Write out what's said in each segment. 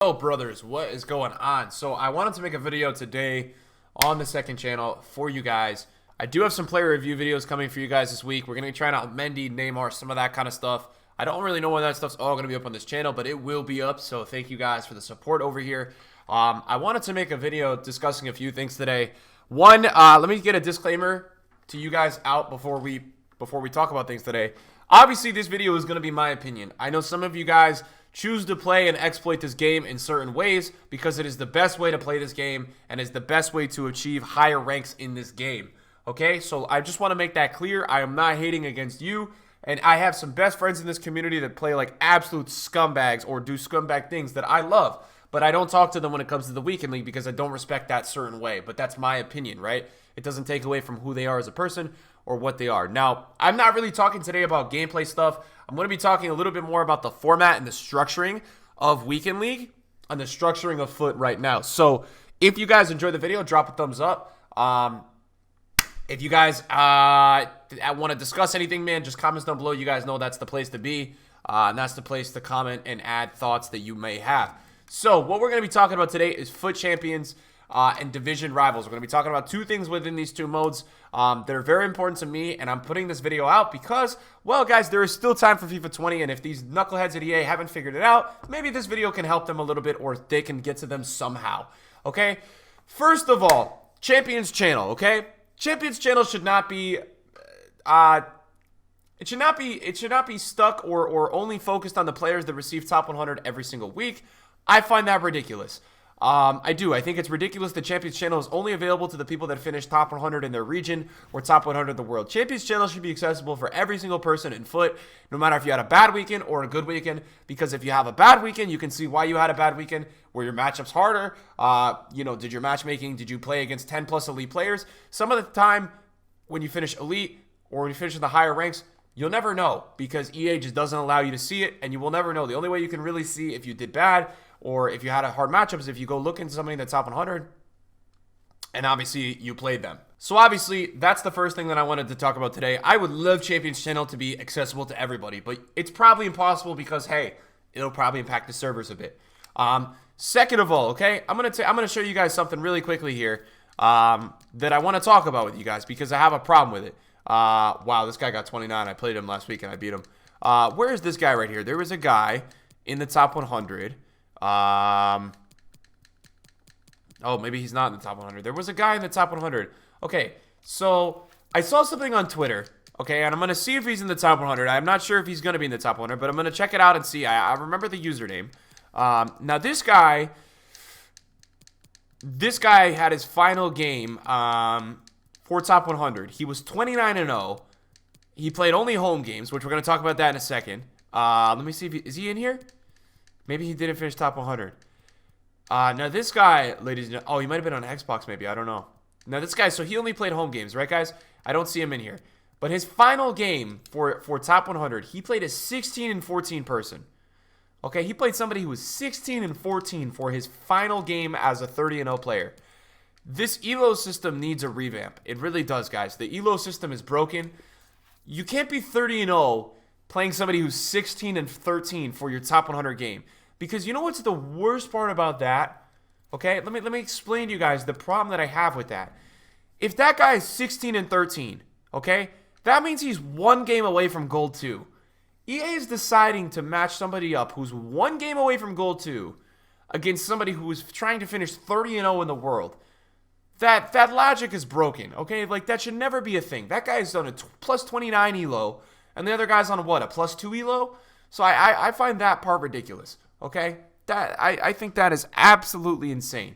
Hello brothers, what is going on? So I wanted to make a video today on the second channel for you guys. I do have some player review videos coming for you guys this week. We're going to be trying out Mendy, Neymar, some of that kind of stuff. I don't really know when that stuff's all going to be up on this channel, but it will be up. So thank you guys for the support over here. I wanted to make a video discussing a few things today. One, let me get a disclaimer to you guys out before we talk about things today. Obviously, this video is going to be my opinion. I know some of you guys choose to play and exploit this game in certain ways because it is the best way to play this game and is the best way to achieve higher ranks in this game. Okay, so I just want to make that clear. I am not hating against you, and I have some best friends in this community that play like absolute scumbags or do scumbag things that I love, but I don't talk to them when it comes to the weekend league because I don't respect that certain way. But that's my opinion, right? It doesn't take away from who they are as a person or what they are. Now, I'm not really talking today about gameplay stuff. I'm going to be talking a little bit more about the format and the structuring of Weekend League and the structuring of FUT right now. So if you guys enjoyed the video, drop a thumbs up. If you guys want to discuss anything, man, just comments down below. You guys know that's the place to be. And that's the place to comment and add thoughts that you may have. So what we're going to be talking about today is FUT Champions and Division Rivals. We're going to be talking about two things within these two modes that are very important to me, and I'm putting this video out because, well, guys, there is still time for FIFA 20, and if these knuckleheads at EA haven't figured it out, maybe this video can help them a little bit, or they can get to them somehow, okay? First of all, Champions Channel, okay? Champions Channel should not be, it should not be stuck or only focused on the players that receive top 100 every single week. I find that ridiculous. I do. I think it's ridiculous that Champions Channel is only available to the people that finish top 100 in their region or top 100 in the world. Champions Channel should be accessible for every single person in FUT, no matter if you had a bad weekend or a good weekend, because if you have a bad weekend, you can see why you had a bad weekend. Were your matchups harder? Did your matchmaking, did you play against 10 plus elite players? Some of the time when you finish elite or when you finish in the higher ranks, you'll never know because EA just doesn't allow you to see it, and you will never know. The only way you can really see if you did bad or if you had a hard matchup is if you go look into somebody that's top 100 and obviously you played them. So obviously that's the first thing that I wanted to talk about today. I would love Champions Channel to be accessible to everybody, but it's probably impossible because, hey, it'll probably impact the servers a bit. Second of all, okay, I'm gonna show you guys something really quickly here that I want to talk about with you guys because I have a problem with it. Wow, this guy got 29. I played him last week and I beat him. Where is this guy right here? There was a guy in the top 100. Oh, maybe he's not in the top 100. There was a guy in the top 100. Okay, so I saw something on Twitter. Okay, and I'm going to see if he's in the top 100. I'm not sure if he's going to be in the top 100, but I'm going to check it out and see. I remember the username. Now, this guy had his final game for top 100. He was 29-0. He played only home games, which we're going to talk about that in a second. Let me see if is he in here? Maybe he didn't finish top 100. Now this guy, ladies and gentlemen, oh, he might have been on Xbox maybe. I don't know. Now this guy, so he only played home games, right, guys? I don't see him in here. But his final game for top 100, he played a 16-14 person. Okay, he played somebody who was 16-14 for his final game as a 30-0 player. This ELO system needs a revamp. It really does, guys. The ELO system is broken. You can't be 30-0 playing somebody who's 16-13 for your top 100 game. Because you know what's the worst part about that? Okay, let me explain to you guys the problem that I have with that. If that guy is 16-13, okay, that means he's one game away from Gold 2. EA is deciding to match somebody up who's one game away from Gold 2 against somebody who is trying to finish 30-0 in the world. That logic is broken, okay? Like, that should never be a thing. That guy's on a plus 29 elo, and the other guy's on a, what, a plus 2 elo? So I find that part ridiculous, okay? I think that is absolutely insane,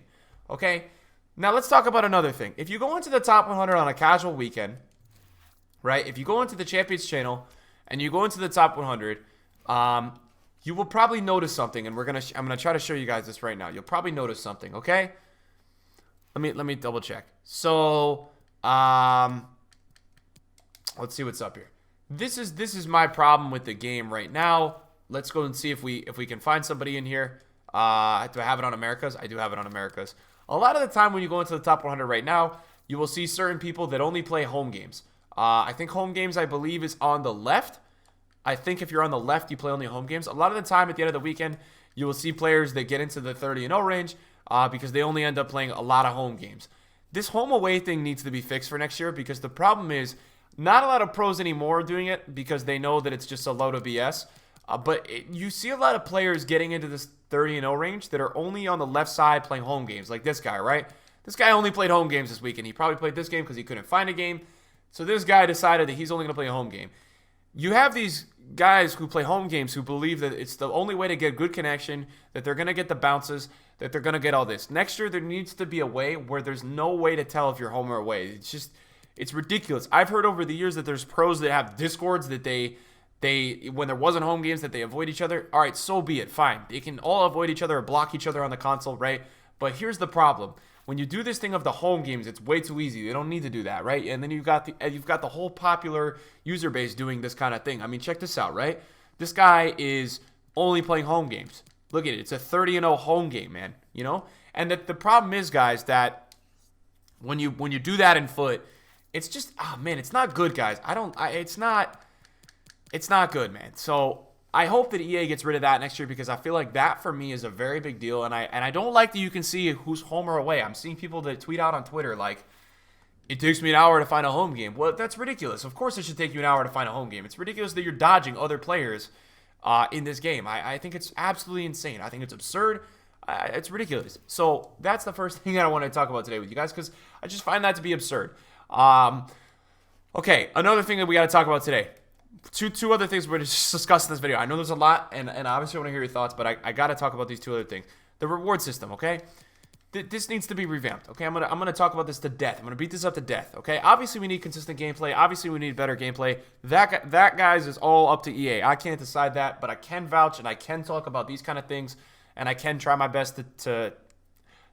okay? Now, let's talk about another thing. If you go into the top 100 on a casual weekend, right, if you go into the Champions Channel and you go into the top 100, you will probably notice something, and I'm gonna try to show you guys this right now. You'll probably notice something, okay? Let me double check. So, let's see what's up here. This is my problem with the game right now. Let's go and see if we can find somebody in here. Do I have it on Americas? I do have it on Americas. A lot of the time when you go into the top 100 right now, you will see certain people that only play home games. I think home games, I believe, is on the left. I think if you're on the left, you play only home games. A lot of the time at the end of the weekend, You will see players that get into the 30-0 range because they only end up playing a lot of home games. This home away thing needs to be fixed for next year because the problem is not a lot of pros anymore are doing it because they know that it's just a load of BS. You see a lot of players getting into this 30-0 range that are only on the left side playing home games, like this guy, right? This guy only played home games this weekend. He probably played this game because he couldn't find a game. So this guy decided that he's only going to play a home game. You have these guys who play home games who believe that it's the only way to get good connection, that they're going to get the bounces, that they're going to get all this. Next year, there needs to be a way where there's no way to tell if you're home or away. It's ridiculous. I've heard over the years that there's pros that have discords that they when there wasn't home games that they avoid each other. All right, so be it. Fine. They can all avoid each other or block each other on the console, right? But here's the problem. When you do this thing of the home games, it's way too easy. They don't need to do that, right? And then you've got the whole popular user base doing this kind of thing. I mean, check this out, right? This guy is only playing home games. Look at it. It's a 30-0 home game, man. You know? And the problem is, guys, that when you do that in foot, it's just, man, it's not good, guys. It's not good, man. So I hope that EA gets rid of that next year because I feel like that for me is a very big deal. And I don't like that you can see who's home or away. I'm seeing people that tweet out on Twitter like, it takes me an hour to find a home game. Well, that's ridiculous. Of course it should take you an hour to find a home game. It's ridiculous that you're dodging other players in this game. I think it's absolutely insane. I think it's absurd. It's ridiculous. So that's the first thing I want to talk about today with you guys because I just find that to be absurd. Okay, another thing that we got to talk about today. Two other things we're going to discuss in this video. I know there's a lot, and obviously I want to hear your thoughts, but I got to talk about these two other things. The reward system, okay? This needs to be revamped, okay? I'm gonna talk about this to death. I'm gonna beat this up to death, okay? Obviously, we need consistent gameplay. Obviously, we need better gameplay. That guys, is all up to EA. I can't decide that, but I can vouch, and I can talk about these kind of things, and I can try my best to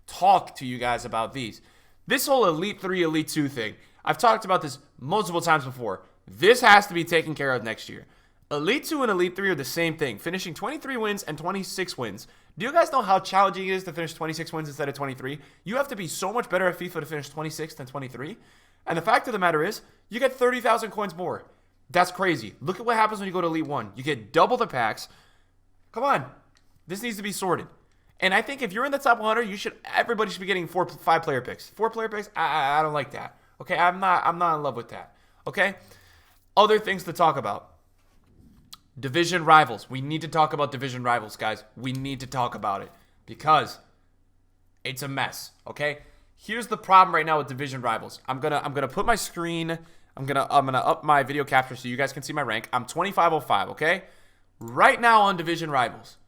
talk to you guys about these. This whole Elite 3, Elite 2 thing, I've talked about this multiple times before. This has to be taken care of next year. Elite 2 and Elite 3 are the same thing, finishing 23 wins and 26 wins. Do you guys know how challenging it is to finish 26 wins instead of 23? You have to be so much better at FIFA to finish 26 than 23. And the fact of the matter is, you get 30,000 coins more. That's crazy. Look at what happens when you go to Elite 1. You get double the packs. Come on. This needs to be sorted. And I think if you're in the top 100, everybody should be getting 5 player picks. 4 player picks? I don't like that. Okay, I'm not in love with that. Okay? Other things to talk about. Division rivals. We need to talk about division rivals, guys. We need to talk about it because it's a mess, okay? Here's the problem right now with division rivals. I'm going to put my screen, I'm going to up my video capture so you guys can see my rank. I'm 2505, okay? Right now on division rivals,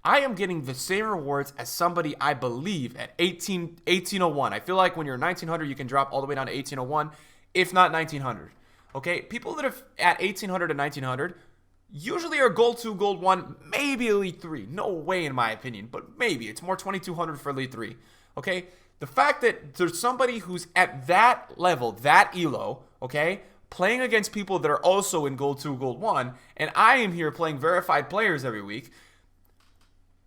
I am getting the same rewards as somebody I believe at 1801. I feel like when you're 1900, you can drop all the way down to 1801, if not 1900. Okay, people that are at 1800 and 1900 usually are Gold 2, Gold 1, maybe Elite 3. No way in my opinion, but maybe. It's more 2200 for Elite 3. Okay, the fact that there's somebody who's at that level, that elo, okay, playing against people that are also in Gold 2, Gold 1, and I am here playing verified players every week.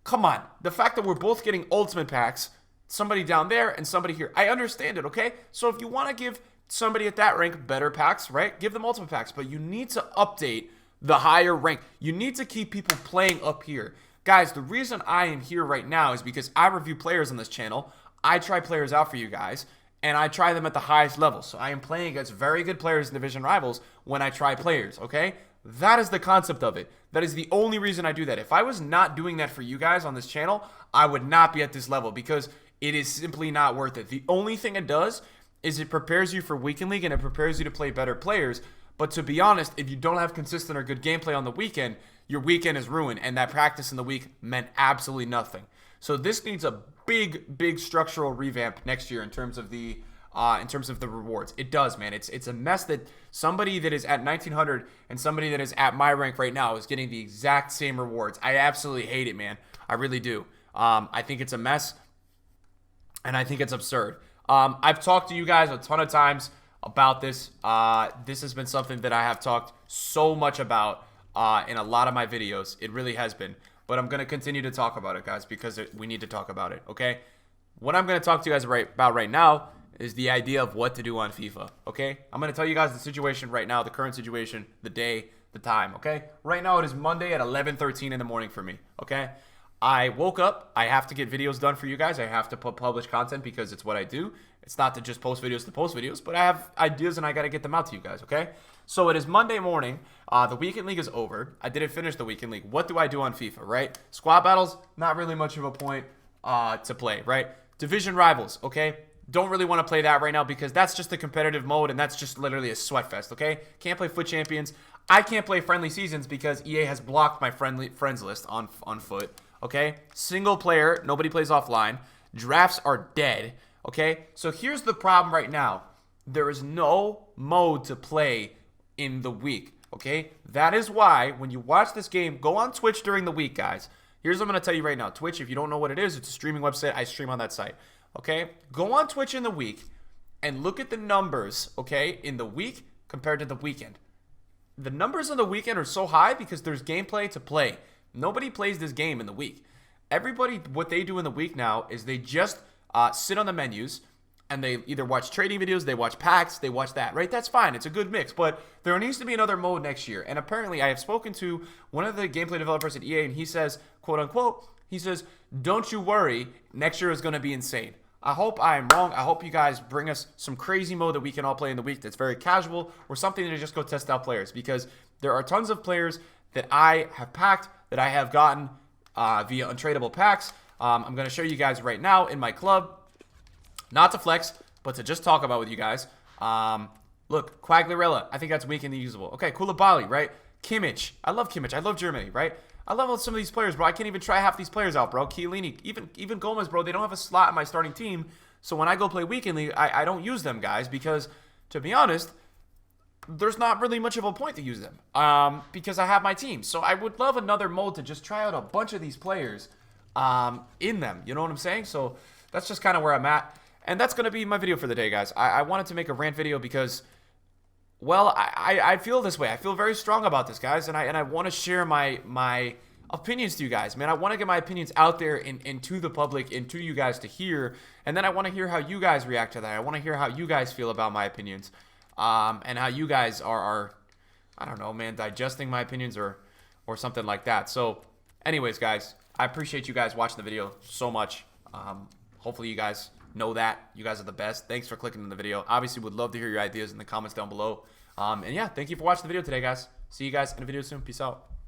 Come on, the fact that we're both getting ultimate packs, somebody down there and somebody here, I understand it, okay? So if you want to give somebody at that rank better packs, right? Give them ultimate packs, but you need to update the higher rank. You need to keep people playing up here. Guys, the reason I am here right now is because I review players on this channel. I try players out for you guys, and I try them at the highest level. So I am playing against very good players in division rivals when I try players, okay? That is the concept of it. That is the only reason I do that. If I was not doing that for you guys on this channel, I would not be at this level because it is simply not worth it. The only thing it does is it prepares you for Weekend League and it prepares you to play better players. But to be honest, if you don't have consistent or good gameplay on the weekend, your weekend is ruined, and that practice in the week meant absolutely nothing. So this needs a big structural revamp next year in terms of the rewards. It does, man. It's a mess that somebody that is at 1900 and somebody that is at my rank right now is getting the exact same rewards. I absolutely hate it, man. I really do. I think it's a mess, and I think it's absurd. I've talked to you guys a ton of times about this. This has been something that I have talked so much about in a lot of my videos. It really has been. But I'm going to continue to talk about it, guys, because we need to talk about it, okay? What I'm going to talk to you guys about right now is the idea of what to do on FIFA, okay? I'm going to tell you guys the situation right now, the current situation, the day, the time, okay? Right now it is Monday at 11:13 in the morning for me, okay? I woke up. I have to get videos done for you guys. I have to publish content because it's what I do. It's not to just post videos, but I have ideas and I got to get them out to you guys, okay? So it is Monday morning. The weekend league is over. I didn't finish the weekend league. What do I do on FIFA, right? Squad battles, not really much of a point to play, right? Division rivals, okay? Don't really want to play that right now because that's just a competitive mode and that's just literally a sweat fest, okay? Can't play FUT Champions. I can't play friendly seasons because EA has blocked my friends list on FUT, okay? Single player, nobody plays offline. Drafts are dead, okay? So here's the problem right now. There is no mode to play in the week, okay? That is why when you watch this game, go on Twitch during the week, guys. Here's what I'm going to tell you right now. Twitch, if you don't know what it is, it's a streaming website. I stream on that site. Okay, go on Twitch in the week and look at the numbers, okay, in the week compared to the weekend. The numbers on the weekend are so high because there's gameplay to play. Nobody plays this game in the week. Everybody, what they do in the week now is they just sit on the menus and they either watch trading videos, they watch packs, they watch that, right? That's fine. It's a good mix, but there needs to be another mode next year. And apparently I have spoken to one of the gameplay developers at EA and he says, quote unquote, he says, don't you worry, next year is going to be insane. I hope I am wrong. I hope you guys bring us some crazy mode that we can all play in the week that's very casual or something to just go test out players because there are tons of players that I have packed, that I have gotten via untradeable packs. I'm going to show you guys right now in my club, not to flex, but to just talk about with you guys. Look, Quagliarella, I think that's weekend usable. Okay, Koulibaly, right? Kimmich, I love Kimmich. I love Germany, right? I love some of these players, bro. I can't even try half these players out, bro. Chiellini, even Gomez, bro. They don't have a slot in my starting team. So when I go play weekend league, I don't use them, guys, because to be honest, there's not really much of a point to use them because I have my team. So I would love another mode to just try out a bunch of these players in them. You know what I'm saying? So that's just kind of where I'm at. And that's going to be my video for the day, guys. I wanted to make a rant video because, well, I feel this way. I feel very strong about this, guys, and I want to share my opinions to you guys, man. I want to get my opinions out there and to the public and to you guys to hear, and then I want to hear how you guys react to that. I want to hear how you guys feel about my opinions, and how you guys are I don't know, man, digesting my opinions or something like that. So, anyways, guys, I appreciate you guys watching the video so much. Hopefully you guys know that. You guys are the best. Thanks for clicking on the video. Obviously, would love to hear your ideas in the comments down below. And yeah, thank you for watching the video today, guys. See you guys in a video soon. Peace out.